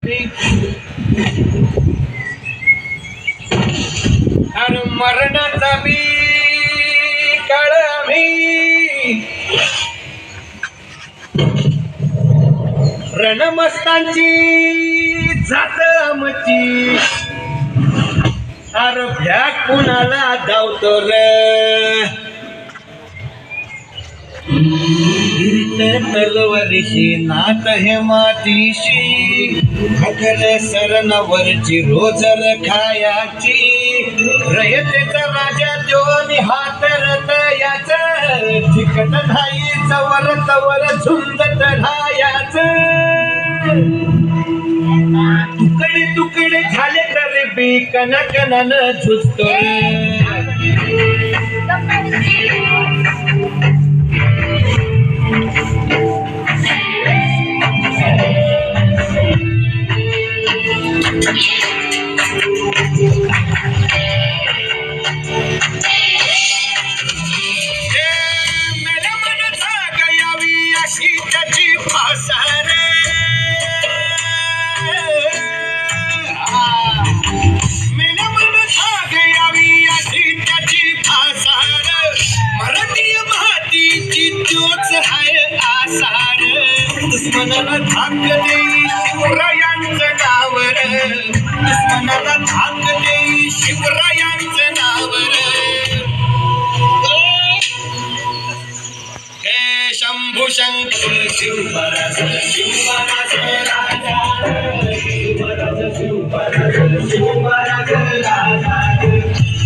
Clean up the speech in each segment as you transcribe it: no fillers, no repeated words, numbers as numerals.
अरे मरणाचा बी काळ आम्ही रणमस्तांची जात आमची. अरे भ्या कुणाला धावतो र तलवारीशी नात हे मातीशी खखर सरणावरची रोजर खायाची. रयतेचा राजा जो हात रतयाच चिकट धाई चवर तवर झुंजत रायाच. तुकडे तुकडे झाले तर बी कणाकणानं झुजतो. दुश्मनाला धाक देई शिवरायांचं नावर. दुश्मनाला धाक देई शिवरायांचं नावर. हे शंभू शंकर शिवराज शिवराज राजा. शिवराज शिवराज शिवराज राजा.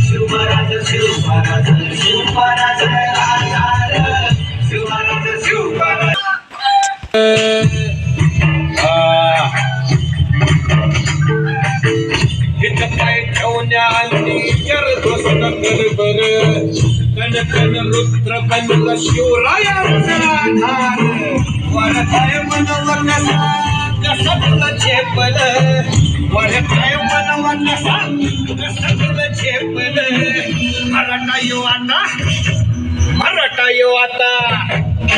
शिवराज शिवराज शिवराज राजा. शिवराज शिवराज पाय ठेवण्यानी करतोस कर बर. कण कण रुद्र बनला शिवरायांचा आधार. वरताय मनवा कसा कसा तुला झेपल. वरताय मनवा कसा कसा तुला झेपल. मराठा येऊ आता मराठा येऊ आता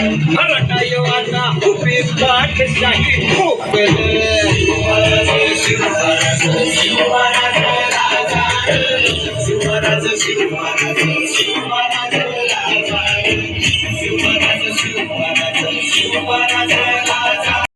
मराठा येऊ आता उभी पाठशाही ठोकल. शिवराज शिवराज राजा. शिवराज शिवराज शिवराज राजा. शिवराज शिवराज शिवराज